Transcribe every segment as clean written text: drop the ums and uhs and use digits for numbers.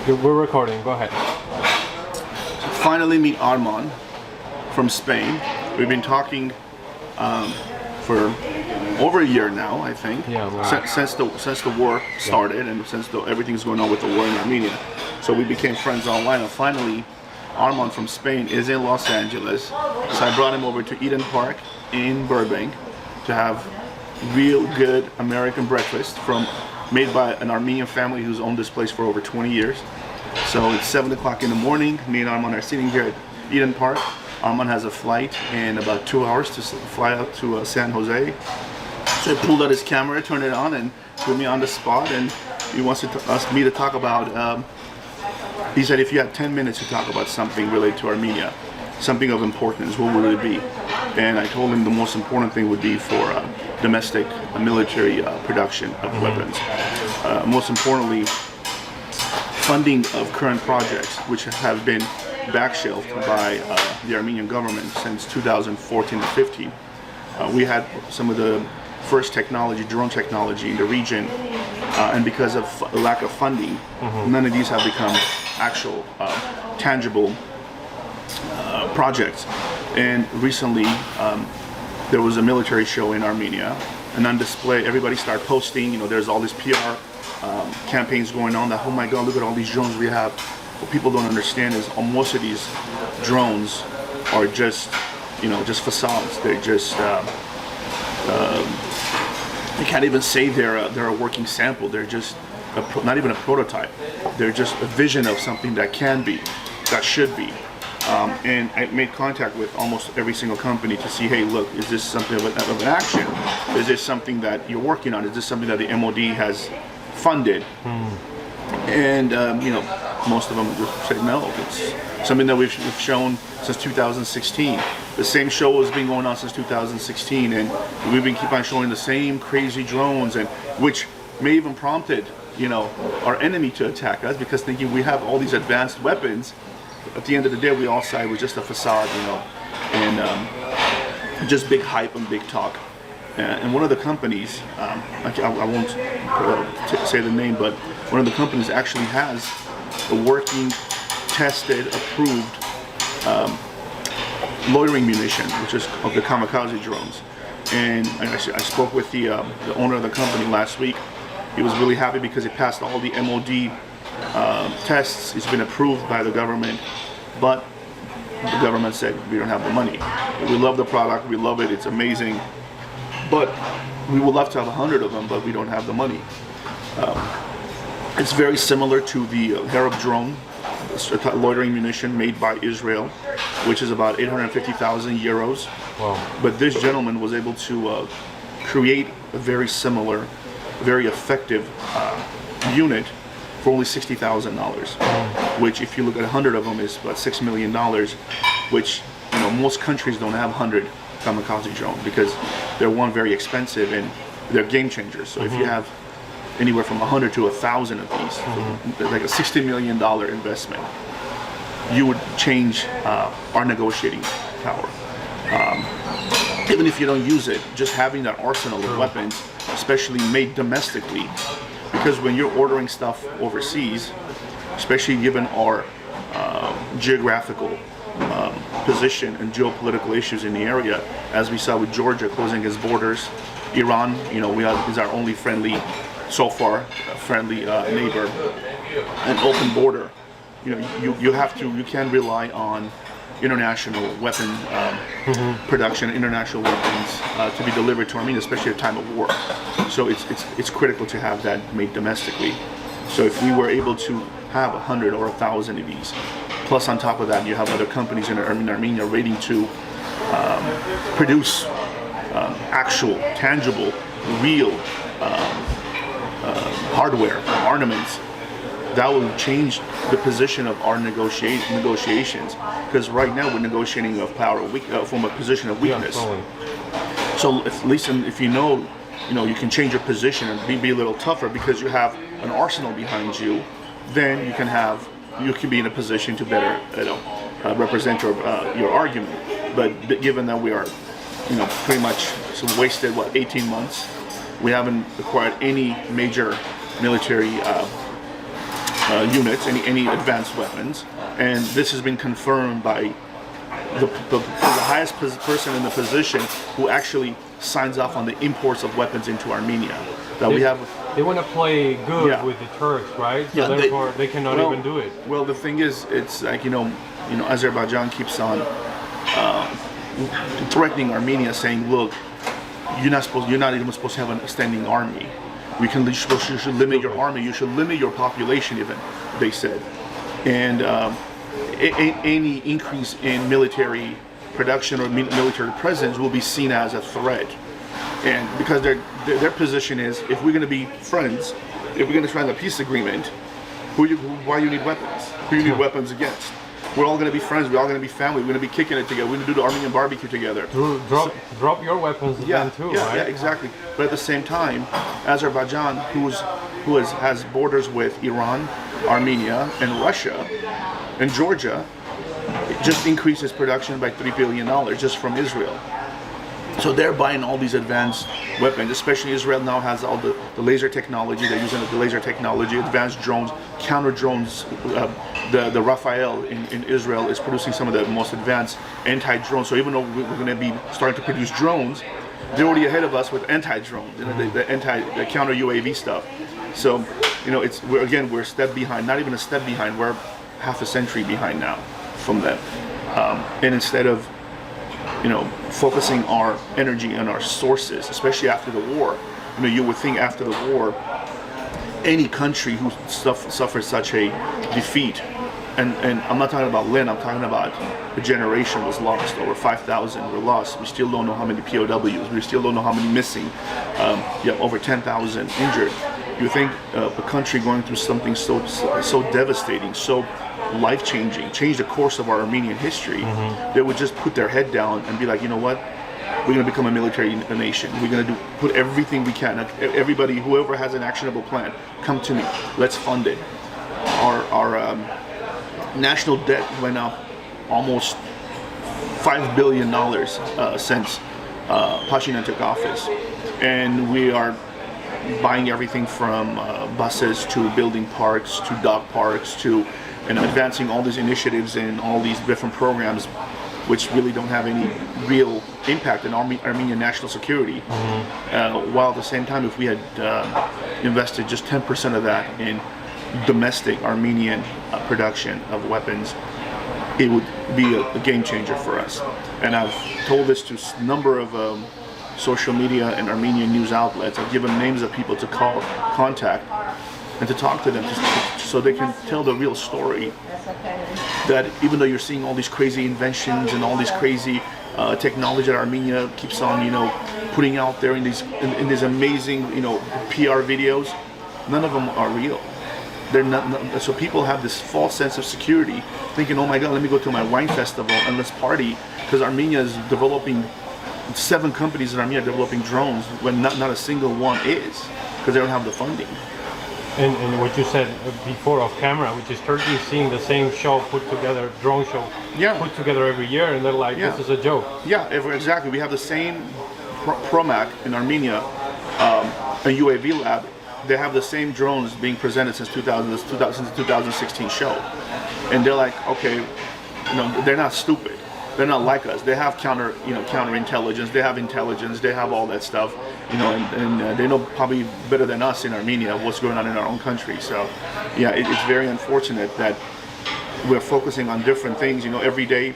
We're recording. Go ahead. Finally meet Arman from Spain. We've been talking for over a year now, I think. Yeah, wow. Since the war started, and since everything's going on with the war in Armenia. So we became friends online, and finally Arman from Spain is in Los Angeles. So I brought him over to Eden Park in Burbank to have real good American breakfast made by an Armenian family who's owned this place for over 20 years. So it's 7 o'clock in the morning. Me and Arman are sitting here at Eden Park. Arman has a flight in about 2 hours to fly out to San Jose. So I pulled out his camera, turned it on, and put me on the spot. And he wants me to talk about. He said, if you had 10 minutes to talk about something related to Armenia, something of importance, what would it be? And I told him the most important thing would be for domestic military production of weapons. Most importantly, funding of current projects, which have been backshelved by the Armenian government since 2014 and 15. We had some of the first drone technology in the region, and because of lack of funding, none of these have become actual tangible projects. And recently there was a military show in Armenia, and on display everybody started posting, there's all these PR campaigns going on that, oh my god, look at all these drones we have. What people don't understand is most of these drones are just facades. They're just you can't even say they're a working sample. They're just not even a prototype. They're just a vision of something that can be, that should be. And I made contact with almost every single company to see, hey, look, is this something of an action? Is this something that you're working on? Is this something that the MOD has funded? And most of them just said no. It's something that we've shown since 2016. The same show has been going on since 2016, and we've been keep on showing the same crazy drones, and which may even prompted our enemy to attack us, because thinking we have all these advanced weapons. At the end of the day, we all saw it was just a facade, and just big hype and big talk. And one of the companies, I won't say the name, but one of the companies actually has a working, tested, approved loitering munition, which is of the Kamikaze Drones. And I spoke with the owner of the company last week. He was really happy because it passed all the MOD tests. It's been approved by the government, but the government said we don't have the money. We love the product, we love it, it's amazing, but we would love to have 100 of them, but we don't have the money. It's very similar to the Harab drone, loitering munition made by Israel, which is about 850,000 euros. Wow. But this gentleman was able to create a very similar, very effective unit for only $60,000, which, if you look at 100 of them, is about $6 million, which most countries don't have 100 Kamikaze drones because they're very expensive and they're game changers. So if you have anywhere from 100 to 1,000 of these, like a $60 million investment, you would change our negotiating power. Even if you don't use it, just having that arsenal of weapons, especially made domestically, because when you're ordering stuff overseas, especially given our geographical position and geopolitical issues in the area, as we saw with Georgia closing its borders, Iran, is our only friendly, so far, friendly neighbor, an open border. You can rely on international weapon production, international weapons to be delivered to Armenia, especially at a time of war. So it's critical to have that made domestically. So if we were able to have 100 or 1,000 of these, plus on top of that you have other companies in Armenia ready to produce actual, tangible, real hardware, ornaments, that will change the position of our negotiations. Because right now we're negotiating of power from a position of weakness. Yeah, so at least if you can change your position and be a little tougher because you have an arsenal behind you, then you can be in a position to better represent your argument. But given that we are pretty much wasted 18 months, we haven't acquired any major military units, any advanced weapons, and this has been confirmed by the highest person in the position who actually signs off on the imports of weapons into Armenia. That we have. They want to play good Yeah. with the Turks, right? So Yeah, therefore they cannot even do it. Well, the thing is, it's like Azerbaijan keeps on threatening Armenia, saying, "Look, you're not even supposed to have a standing army. You should limit your army. You should limit your population." Even they said, and any increase in military production or military presence will be seen as a threat. And because their position is, if we're going to be friends, if we're going to try a peace agreement, why you need weapons? Who you need weapons against? We're all going to be friends. We're all going to be family. We're going to be kicking it together. We're going to do the Armenian barbecue together. Drop your weapons then too, right? Yeah, exactly. But at the same time, Azerbaijan, who has borders with Iran, Armenia, and Russia, and Georgia, it just increased its production by $3 billion just from Israel. So they're buying all these advanced weapons, especially Israel now has all the laser technology. They're using the laser technology, advanced drones, counter drones. The Rafael in Israel is producing some of the most advanced anti-drones. So even though we're going to be starting to produce drones, they're already ahead of us with anti-drones, the counter UAV stuff. So, we're a step behind, not even a step behind, we're half a century behind now from them. And instead of focusing our energy on our sources, especially after the war. You would think after the war, any country who suffers such a defeat, and I'm not talking about Lynn, I'm talking about a generation was lost, over 5,000 were lost. We still don't know how many POWs, we still don't know how many missing, over 10,000 injured. You think a country going through something so devastating, so life-changing, change the course of our Armenian history, they would just put their head down and be like, you know what, we're going to become a military nation. We're going to put everything we can. Everybody, whoever has an actionable plan, come to me. Let's fund it. Our national debt went up almost $5 billion since Pashinyan took office, and we are buying everything from buses to building parks to dog parks to advancing all these initiatives and all these different programs, which really don't have any real impact on Armenian national security. While at the same time, if we had invested just 10% of that in domestic Armenian production of weapons, it would be a game changer for us. And I've told this to a number of social media and Armenian news outlets. I've given names of people to contact and to talk to them so they can tell the real story, that even though you're seeing all these crazy inventions and all these crazy technology that Armenia keeps on putting out there in these amazing PR videos, none of them are real. They're not. So people have this false sense of security, thinking, oh my God, let me go to my wine festival and let's party, because Armenia is developing 7 companies in Armenia are developing drones when not a single one is, because they don't have the funding. And what you said before off camera, which is Turkey is seeing the same show put together, drone show, put together every year, and they're like, this is a joke. Yeah, exactly. We have the same PROMAC in Armenia, a UAV lab. They have the same drones being presented since 2016 show, and they're like, okay, they're not stupid. They're not like us. They have counter intelligence. They have intelligence. They have all that stuff, and they know probably better than us in Armenia what's going on in our own country. So, yeah, it's very unfortunate that we're focusing on different things. Every day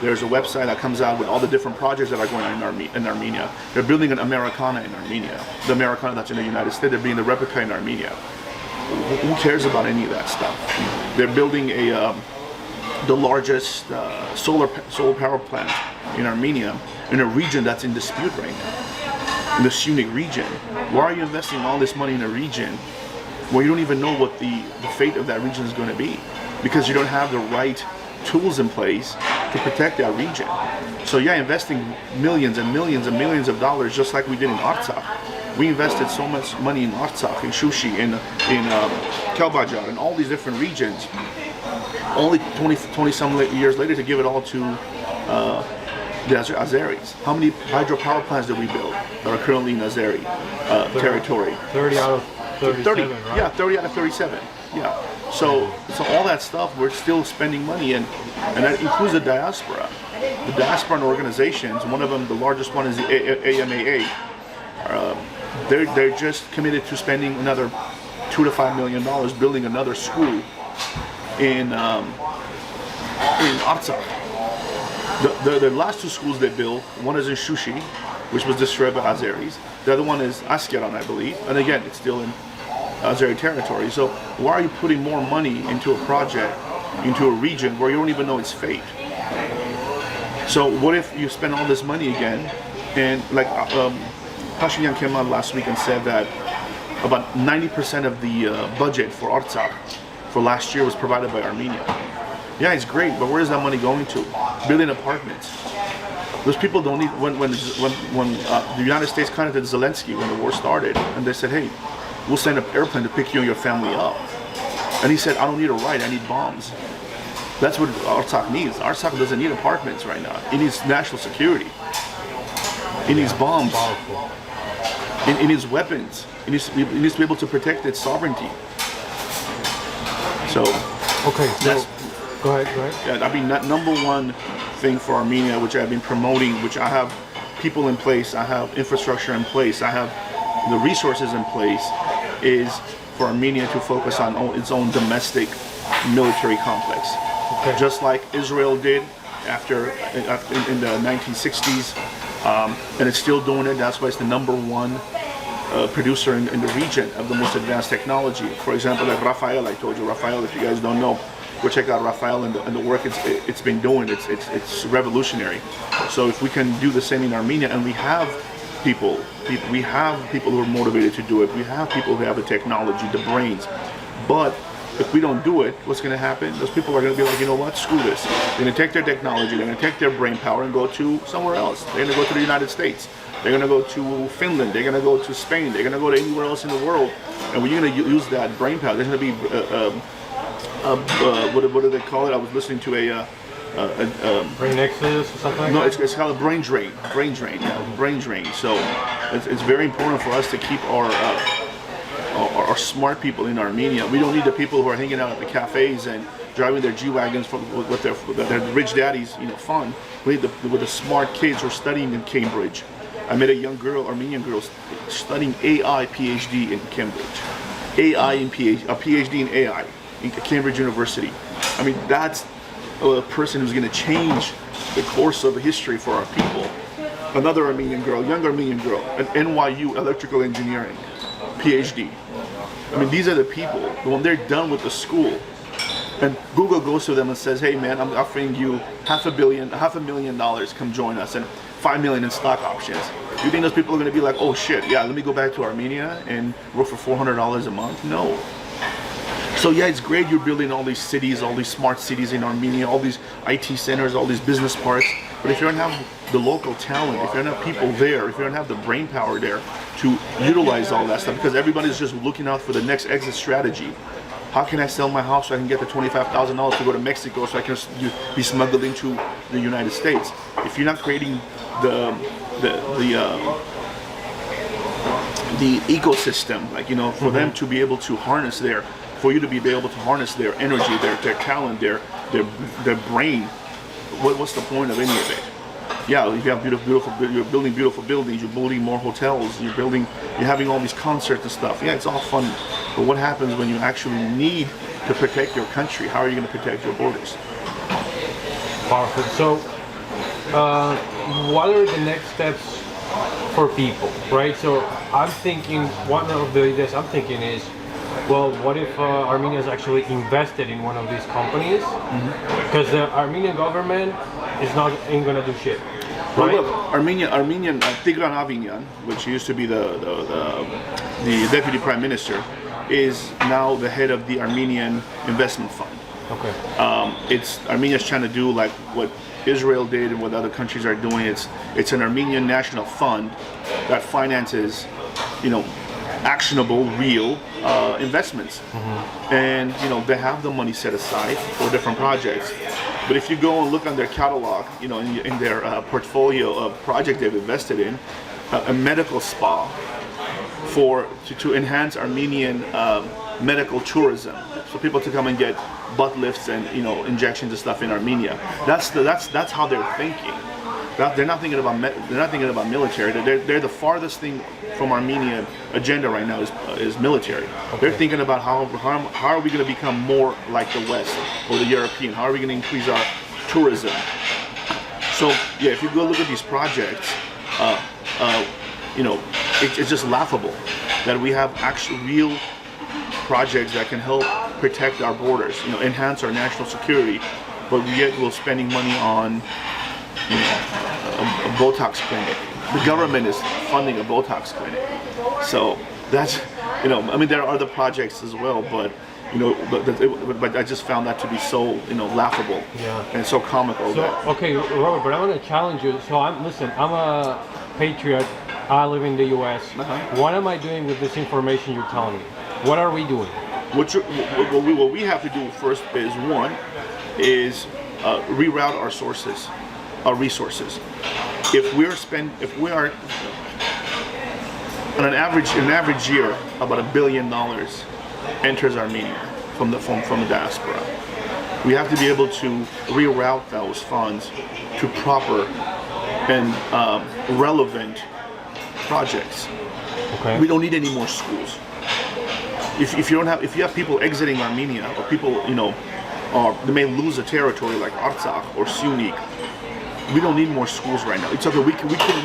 there's a website that comes out with all the different projects that are going on in Armenia. They're building an Americana in Armenia. The Americana that's in the United States, they're building the replica in Armenia. Who cares about any of that stuff? They're building the largest solar power plant in Armenia, in a region that's in dispute right now, in the Sunni region. Why are you investing all this money in a region where you don't even know what the fate of that region is going to be? Because you don't have the right tools in place to protect that region. So yeah, investing millions and millions and millions of dollars, just like we did in Artsakh. We invested so much money in Artsakh, in Shushi, in Kelbajar, and all these different regions. Only 20 some years later to give it all to the Azeris. How many hydropower plants did we build that are currently in Azeri territory? 30 out of 37, 30, right? Yeah, 30 out of 37. Yeah. So all that stuff, we're still spending money, and that includes the diaspora. The diaspora organizations, one of them, the largest one is the AMAA. They're just committed to spending another $2 to $5 million building another school in Artsakh. The last two schools they built, one is in Shushi, which was destroyed by Azeris. The other one is Askeran, I believe, and again, it's still in Azeri territory. So why are you putting more money into a project, into a region where you don't even know its fate? So what if you spend all this money again, and like Pashinyan came out last week and said that about 90% of the budget for Artsakh for last year was provided by Armenia. Yeah, it's great, but where is that money going to? Building apartments. Those people don't need. When the United States contacted Zelensky when the war started, and they said, "Hey, we'll send an airplane to pick you and your family up," and he said, "I don't need a ride. I need bombs." That's what Artsakh needs. Artsakh doesn't need apartments right now. It needs national security. It needs bombs. It needs weapons. It needs to be able to protect its sovereignty. So, okay, that's. Go ahead. Yeah, I mean, that number one thing for Armenia, which I've been promoting, which I have people in place, I have infrastructure in place, I have the resources in place, is for Armenia to focus on its own domestic military complex. Okay. Just like Israel did after in the 1960s, and it's still doing it. That's why it's the number one producer in the region of the most advanced technology. For example, like Rafael, I told you, Rafael, if you guys don't know, go check out Rafael and the work it's been doing. It's revolutionary. So if we can do the same in Armenia, and we have people who are motivated to do it. We have people who have the technology, the brains. But if we don't do it, what's going to happen? Those people are going to be like, you know what? Screw this. They're going to take their technology, they're going to take their brain power and go to somewhere else. They're going to go to the United States. They're going to go to Finland. They're going to go to Spain. They're going to go to anywhere else in the world. And when you're going to use that brain power, there's going to be what do they call it? I was listening to a brain exodus or something like no, that? it's called a brain drain. Brain drain. So it's very important for us to keep our smart people in Armenia. We don't need the people who are hanging out at the cafes and driving their G-Wagons with their rich daddies, fun. We need the smart kids who are studying in Cambridge. I met a young girl, Armenian girl, studying AI PhD in Cambridge. A PhD in AI in Cambridge University. I mean, that's a person who's going to change the course of history for our people. Another Armenian girl, young Armenian girl, at NYU electrical engineering, PhD. I mean, these are the people, when they're done with the school, and Google goes to them and says, hey man, I'm offering you $500,000, come join us, and $5 million in stock options. You think those people are going to be like, oh shit, yeah, let me go back to Armenia and work for $400 a month? No. So yeah, it's great you're building all these cities, all these smart cities in Armenia, all these IT centers, all these business parks. But if you don't have the local talent, if you don't have people there, if you don't have the brain power there to utilize all that stuff, because everybody's just looking out for the next exit strategy. How can I sell my house so I can get the $25,000 to go to Mexico so I can be smuggled into the United States? If you're not creating the ecosystem, like, for them to be able to harness for you to be able to harness their energy, their talent, their brain, what's the point of any of it? Yeah, you have you're building beautiful buildings, you're building more hotels, you're having all these concerts and stuff. Yeah, it's all fun, but what happens when you actually need to protect your country? How are you going to protect your borders? Powerful. So, what are the next steps for people, right? So I'm thinking, one of the ideas I'm thinking is, well, what if Armenia is actually invested in one of these companies? Because the Armenian government ain't gonna do shit. Right? Well, look, Armenian Tigran Avinyan, which used to be the deputy prime minister, is now the head of the Armenian investment fund. Okay. Armenia's trying to do like what Israel did and what other countries are doing. It's an Armenian national fund that finances, actionable, real investments. And they have the money set aside for different projects. But if you go and look on their catalog, in their portfolio of projects they've invested in, a medical spa to enhance Armenian medical tourism, so people to come and get butt lifts and injections and stuff in Armenia. That's how they're thinking. They're not thinking about military. They're the farthest thing from Armenia agenda right now is military. Okay. They're thinking about how are we going to become more like the West or the European? How are we going to increase our tourism? So yeah, if you go look at these projects, it's just laughable that we have actual real projects that can help protect our borders, enhance our national security, but yet we're spending money on a Botox clinic. The government is funding a Botox clinic. So that's, there are other projects as well, but but I just found that to be so, laughable and so comical. Okay, Robert, but I'm going to challenge you. So I'm a patriot. I live in the U.S. What am I doing with this information you're telling me? What are we doing? What we have to do first is reroute our sources, our resources. If we are on an average year, about $1 billion enters Armenia from the diaspora. We have to be able to reroute those funds to proper and relevant projects. Okay. We don't need any more schools. If you have people exiting Armenia, or people they may lose a territory like Artsakh or Syunik, we don't need more schools right now. It's okay. We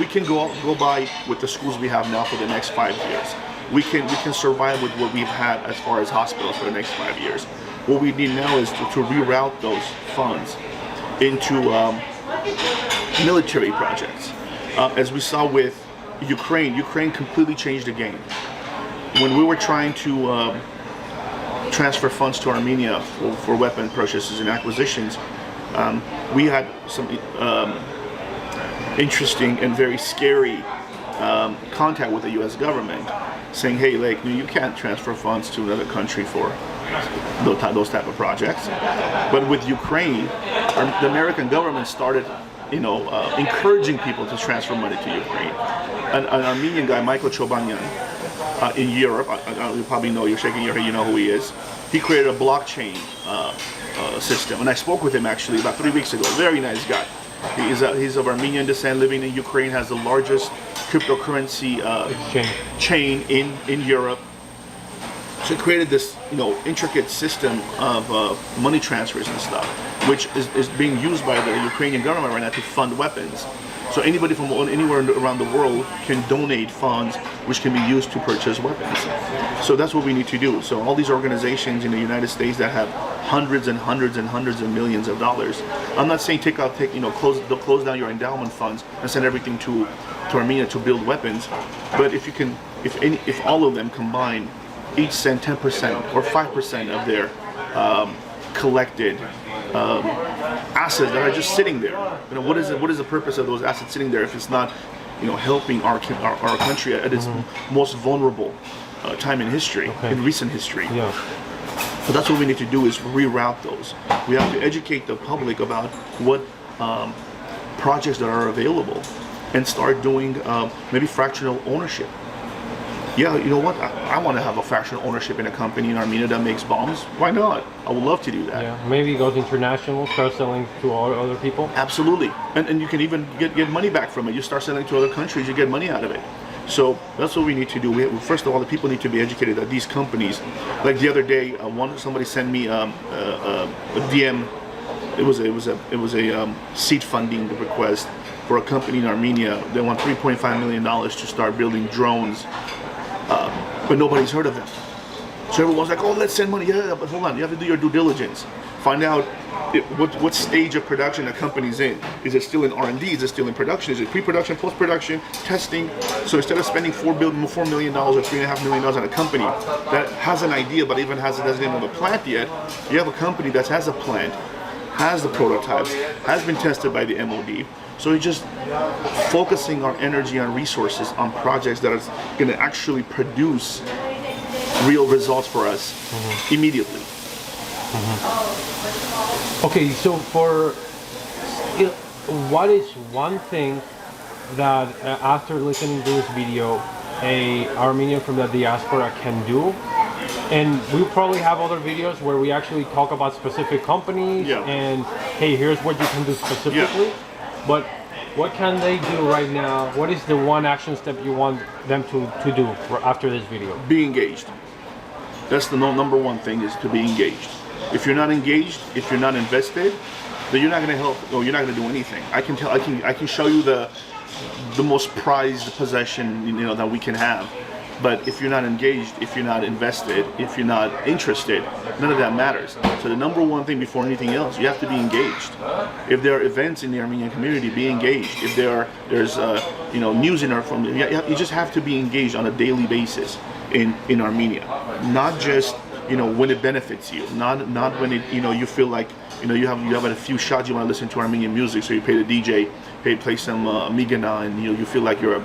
can go by with the schools we have now for the next 5 years. We can survive with what we've had as far as hospitals for the next 5 years. What we need now is to reroute those funds into military projects. As we saw with Ukraine completely changed the game. When we were trying to transfer funds to Armenia for weapon purchases and acquisitions, we had some interesting and very scary contact with the U.S. government, saying, "Hey, you can't transfer funds to another country for those type of projects." But with Ukraine, the American government started, encouraging people to transfer money to Ukraine. An Armenian guy, Michael Chobanyan, in Europe, you probably know, you're shaking your head, you know who he is. He created a blockchain system, and I spoke with him actually about 3 weeks ago. Very nice guy. He's of Armenian descent, living in Ukraine, has the largest cryptocurrency chain in Europe. So he created this, intricate system of money transfers and stuff, which is being used by the Ukrainian government right now to fund weapons. So anybody from anywhere around the world can donate funds which can be used to purchase weapons. So that's what we need to do. So all these organizations in the United States that have hundreds and hundreds and hundreds of millions of dollars, I'm not saying close down your endowment funds and send everything to Armenia to build weapons, but if all of them combine, each send 10% or 5% of their collected assets that are just sitting there. What is the purpose of those assets sitting there if it's not, helping our country at its most vulnerable time in history, in recent history. Yeah. So that's what we need to do is reroute those. We have to educate the public about what projects that are available, and start doing maybe fractional ownership. Yeah, you know what? I want to have a fractional ownership in a company in Armenia that makes bombs. Why not? I would love to do that. Yeah, maybe it goes international, start selling to all other people. Absolutely, and you can even get money back from it. You start selling to other countries, you get money out of it. So that's what we need to do. First of all, the people need to be educated that these companies, like the other day, somebody sent me a DM. It was a seed funding request for a company in Armenia. They want $3.5 million to start building drones. But nobody's heard of them. So everyone's like, "Oh, let's send money." Yeah, but hold on, you have to do your due diligence. Find out what stage of production a company's in. Is it still in R&D? Is it still in production? Is it pre-production, post-production, testing? So instead of spending $4 million or $3.5 million on a company that has an idea but doesn't even have a plant yet, you have a company that has a plant, has the prototypes, has been tested by the MOD. So it's just focusing our energy and resources on projects that are going to actually produce real results for us immediately. Okay, so what is one thing that after listening to this video, a Armenian from the diaspora can do And we'll probably have other videos where we actually talk about specific companies and hey, here's what you can do specifically. But what can they do right now? What is the one action step you want them to do after this video? Be engaged. That's the number one thing, is to be engaged. If you're not engaged, if you're not invested, then you're not going to help, or you're not going to do anything. I can show you the most prized possession that we can have. But if you're not engaged, if you're not invested, if you're not interested, none of that matters. So the number one thing before anything else, you have to be engaged. If there are events in the Armenian community, be engaged. If there's news in our from, you just have to be engaged on a daily basis in Armenia. Not just when it benefits you, not when it you feel like you have a few shots, you want to listen to Armenian music, so you pay the DJ, play some Migana, and you feel like you're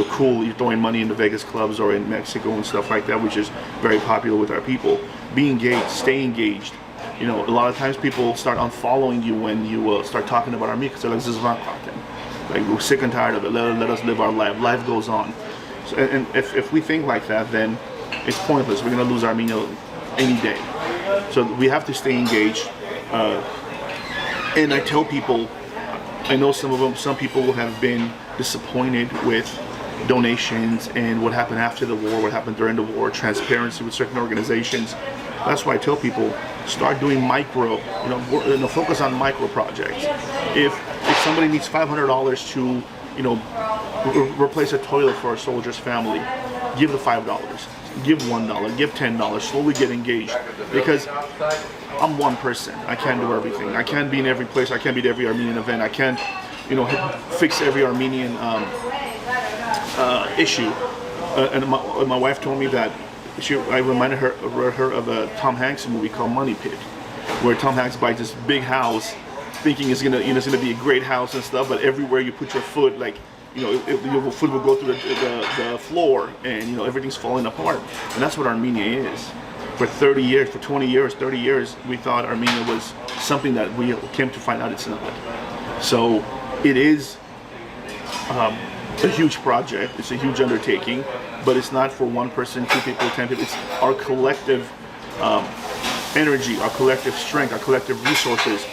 cool, you're throwing money in the Vegas clubs or in Mexico and stuff like that, which is very popular with our people. Be engaged, stay engaged. A lot of times people start unfollowing you when you start talking about Armenia, because they're like, this is not content. Like, we're sick and tired of it. Let us live our life. Life goes on. So, and if we think like that, then it's pointless. We're going to lose Armenia any day. So we have to stay engaged. And I tell people, I know some people have been disappointed with donations and what happened after the war, what happened during the war, transparency with certain organizations. That's why I tell people, start doing focus on micro projects. If somebody needs $500 to replace a toilet for a soldier's family, give the $5. Give $1, give $10, slowly get engaged, because I'm one person. I can't do everything. I can't be in every place. I can't be at every Armenian event. I can't, fix every Armenian issue. And my wife told me that I reminded her of a Tom Hanks movie called Money Pit, where Tom Hanks buys this big house, thinking it's gonna be a great house and stuff, but everywhere you put your foot, like, your foot will go through the floor, and everything's falling apart. And that's what Armenia is. For 30 years, for 20 years, 30 years, we thought Armenia was something that we came to find out it's not. So it is a huge project. It's a huge undertaking, but it's not for one person, 2 people, 10 people. It's our collective energy, our collective strength, our collective resources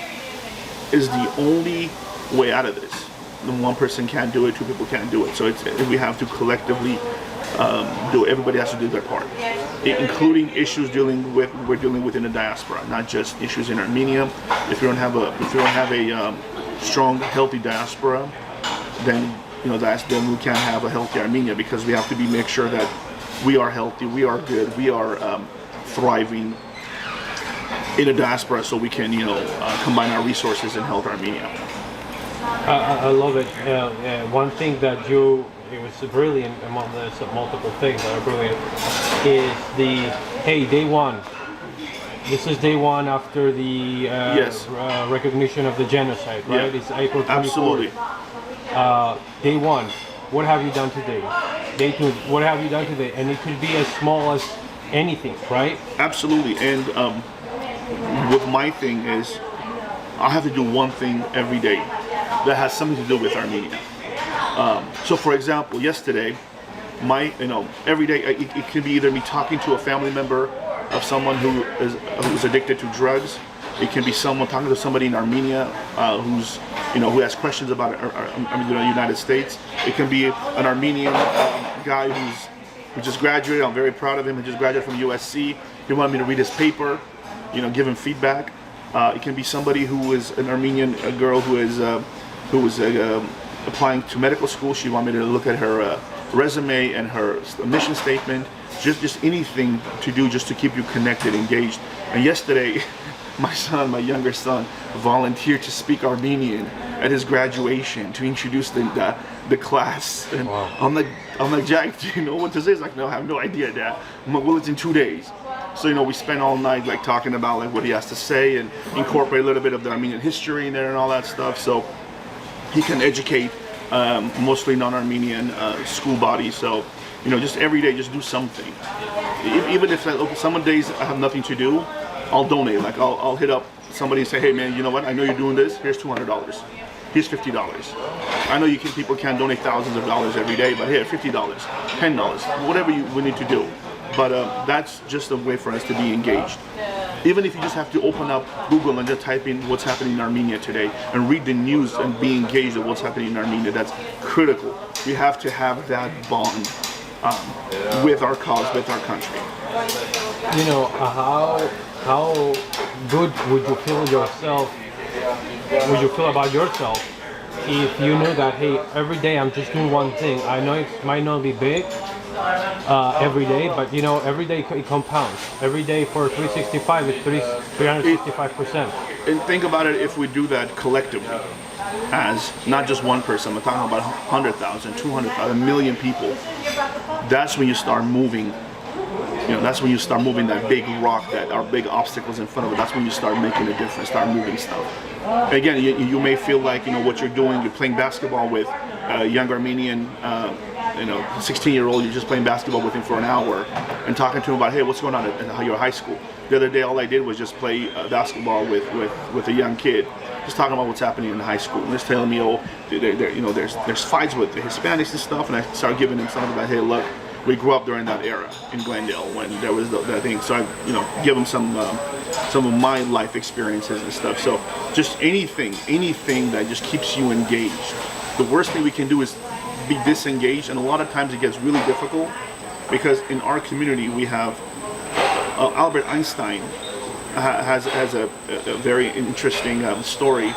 is the only way out of this. One person can't do it, 2 people can't do it. So we have to collectively do it. Everybody has to do their part, including issues we're dealing with in the diaspora, not just issues in Armenia. If you don't have a strong, healthy diaspora, then then we can't have a healthy Armenia, because we have to make sure that we are healthy, we are good, we are thriving in a diaspora, so we can combine our resources and help Armenia. I love it. One thing that it was brilliant, among the multiple things that are brilliant, is day one. This is day one after the recognition of the genocide, right? Yeah. It's April 24th. Absolutely. Day one, what have you done today? Day two, what have you done today? And it could be as small as anything, right? Absolutely. And what my thing is, I have to do one thing every day that has something to do with Armenia. So for example, yesterday, every day it could be either me talking to a family member of someone who's addicted to drugs. It can be someone talking to somebody in Armenia who has questions about the United States. It can be an Armenian guy who just graduated. I'm very proud of him. He just graduated from USC. He wanted me to read his paper, give him feedback. It can be somebody who is an Armenian girl who was applying to medical school. She wanted me to look at her resume and her mission statement. Just anything to do just to keep you connected, engaged. And yesterday, my younger son, volunteered to speak Armenian at his graduation to introduce the class. And wow. I'm like, Jack, do you know what this is? Like, no, I have no idea, Dad. I'm like, well, it's in 2 days. So we spent all night talking about what he has to say and incorporate a little bit of the Armenian history in there and all that stuff. So he can educate mostly non-Armenian school bodies. So just every day, just do something. Even if some days I have nothing to do, I'll donate. Like I'll hit up somebody and say, hey man, you know what? I know you're doing this. Here's $200. Here's $50. I know people can't donate thousands of dollars every day, but here, $50, $10, whatever we need to do. But that's just a way for us to be engaged. Even if you just have to open up Google and just type in what's happening in Armenia today and read the news and be engaged with what's happening in Armenia, that's critical. We have to have that bond with our cause, with our country. You know, how good would you feel yourself? Would you feel about yourself if you knew that, hey, every day I'm just doing one thing? I know it might not be big every day, but you know, every day it compounds. Every day for 365 is 365%. And think about it, if we do that collectively, as not just one person, I'm talking about 100,000, 200,000, 1 million people, that's when you start moving. You know, that's when you start moving that big rock, that are big obstacles in front of it. That's when you start making a difference, start moving stuff. Again, you may feel like, you know, what you're doing, you're playing basketball with a young Armenian, 16-year-old, you're just playing basketball with him for an hour and talking to him about, hey, what's going on at your high school? The other day, all I did was just play basketball with a young kid, just talking about what's happening in high school. And they're telling me, oh, there's fights with the Hispanics and stuff, and I started giving them something about, hey, look, we grew up during that era in Glendale when there was that thing. So I, give them some of my life experiences and stuff. So just anything that just keeps you engaged. The worst thing we can do is be disengaged, and a lot of times it gets really difficult because in our community we have Albert Einstein has a very interesting story.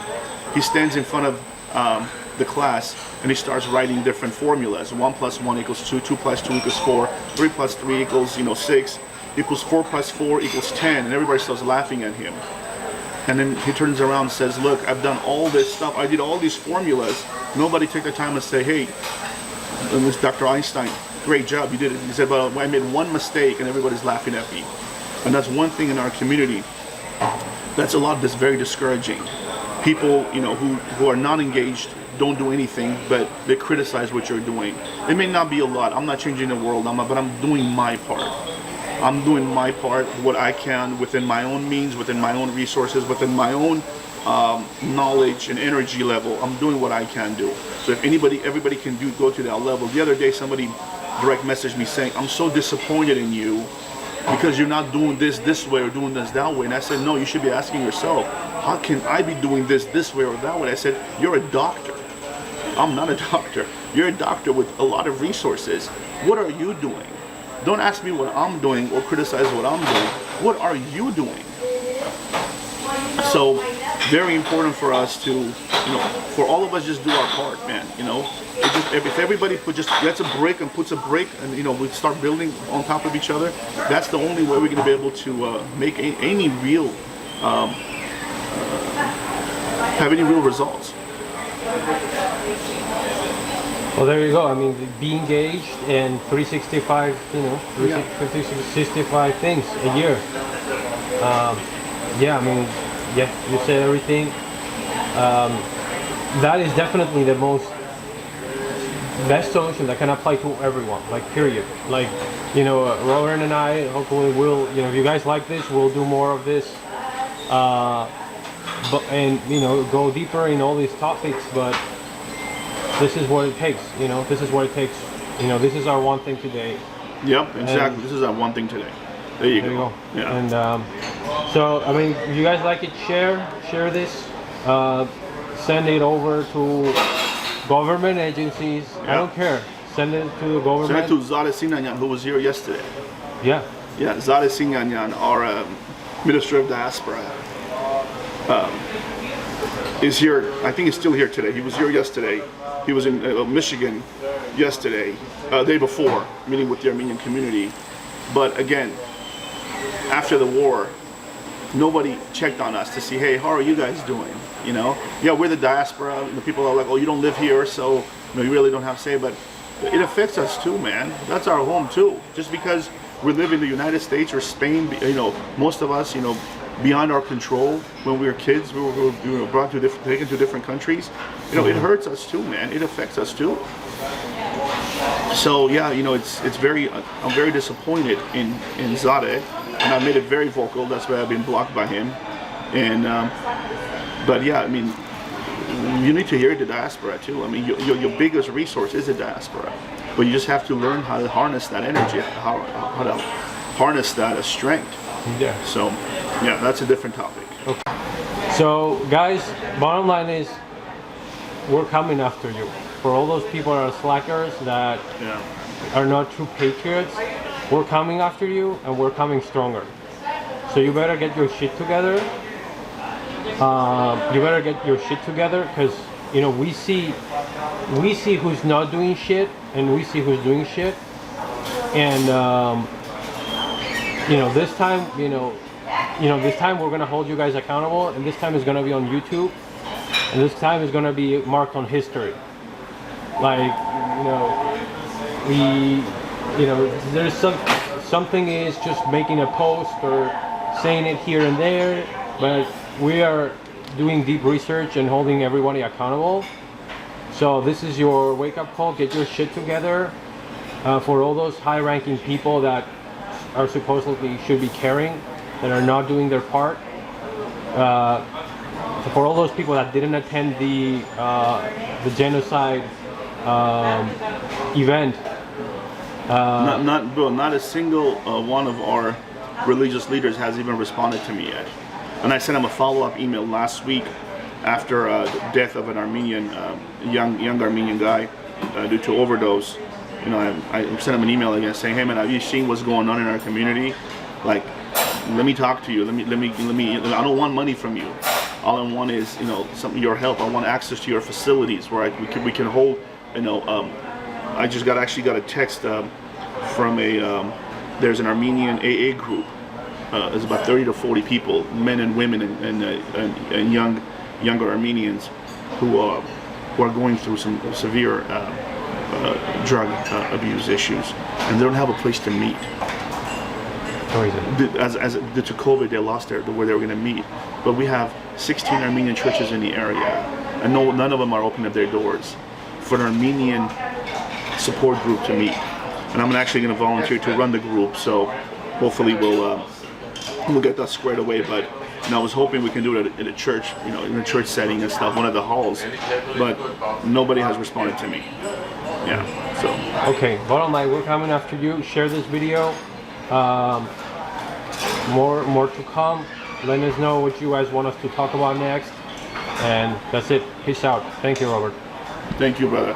He stands in front of the class and he starts writing different formulas. 1 + 1 = 2, 2 + 2 = 4, 3 + 3 = 6, equals 4 + 4 = 10, and everybody starts laughing at him. And then he turns around and says, look, I've done all this stuff, I did all these formulas, nobody took the time to say, hey, Mr. Dr. Einstein, great job, you did it. He said, but I made one mistake and everybody's laughing at me. And that's one thing in our community that's very discouraging. People, who are not engaged don't do anything, but they criticize what you're doing. It may not be a lot. I'm not changing the world, but I'm doing my part. I'm doing my part, what I can, within my own means, within my own resources, within my own knowledge and energy level. I'm doing what I can do. So if everybody can go to that level. The other day, somebody direct messaged me saying, I'm so disappointed in you because you're not doing this way or doing this that way. And I said, no, you should be asking yourself, how can I be doing this way or that way? I said, you're a doctor. I'm not a doctor. You're a doctor with a lot of resources. What are you doing? Don't ask me what I'm doing or criticize what I'm doing. What are you doing? So, very important for us to, for all of us, just do our part, man. If everybody gets a break and puts a break, and we start building on top of each other, that's the only way we're going to be able to make any real, have any real results. Well, there you go. I mean, be engaged and 365, 365 things a year. You said everything. That is definitely the best solution that can apply to everyone, period. Robert and I, hopefully if you guys like this, we'll do more of this. Go deeper in all these topics, but this is what it takes, this is what it takes. This is our one thing today. Yep, exactly. This is our one thing today. There you go. Yeah. And if you guys like it, share this, send it over to government agencies. Yeah. I don't care. Send it to the government. Send it to Zade Sinanyan, who was here yesterday. Yeah. Yeah, Zade Sinanyan, our Minister of Diaspora, is here. I think he's still here today. He was here yesterday. He was in Michigan yesterday, day before, meeting with the Armenian community. But again, after the war, nobody checked on us to see, hey, how are you guys doing? Yeah, we're the diaspora. The people are like, oh, you don't live here, so you really don't have say. But it affects us too, man. That's our home too. Just because we live in the United States or Spain, most of us, beyond our control. When we were kids, we were brought to taken to different countries. It hurts us too, man. It affects us too. So yeah, I'm very disappointed in Zade, and I made it very vocal. That's why I've been blocked by him. And but yeah, you need to hear the diaspora too. Your biggest resource is the diaspora. but you just have to learn how to harness that energy, how to harness that as strength. Yeah. So, yeah, that's a different topic. Okay. So, guys, bottom line is, we're coming after you. For all those people that are slackers that are not true patriots, we're coming after you, and we're coming stronger. So you better get your shit together. Because you know we see who's not doing shit, and we see who's doing shit. And you know, this time, this time we're gonna hold you guys accountable, and this time is gonna be on YouTube, and this time is gonna be marked on history. Like, there's something is just making a post or saying it here and there, but we are doing deep research and holding everybody accountable. So this is your wake-up call. Get your shit together. For all those high-ranking people that are supposedly should be caring, that are not doing their part. For all those people that didn't attend the genocide event. Not a single one of our religious leaders has even responded to me yet. And I sent him a follow-up email last week after the death of an Armenian, young Armenian guy due to overdose. You know, I sent him an email again saying, "Hey man, have you seen what's going on in our community? Like, let me talk to you. Let me. I don't want money from you. All I want is, your help. I want access to your facilities where we can hold. I just got a text from there's an Armenian AA group. There's about 30 to 40 people, men and women and younger Armenians who are going through some severe drug abuse issues, and they don't have a place to meet. As due to COVID, they lost where they were going to meet. But we have 16 Armenian churches in the area, and none of them are opening up their doors for an Armenian support group to meet. And I'm actually going to volunteer to run the group, so hopefully we'll get that squared away. But I was hoping we can do it at a church, in a church setting and stuff, one of the halls. But nobody has responded to me. Yeah. So. Okay. Bottom line, we're coming after you. Share this video. More to come. Let us know what you guys want us to talk about next. And that's it. Peace out. Thank you, Robert. Thank you, brother.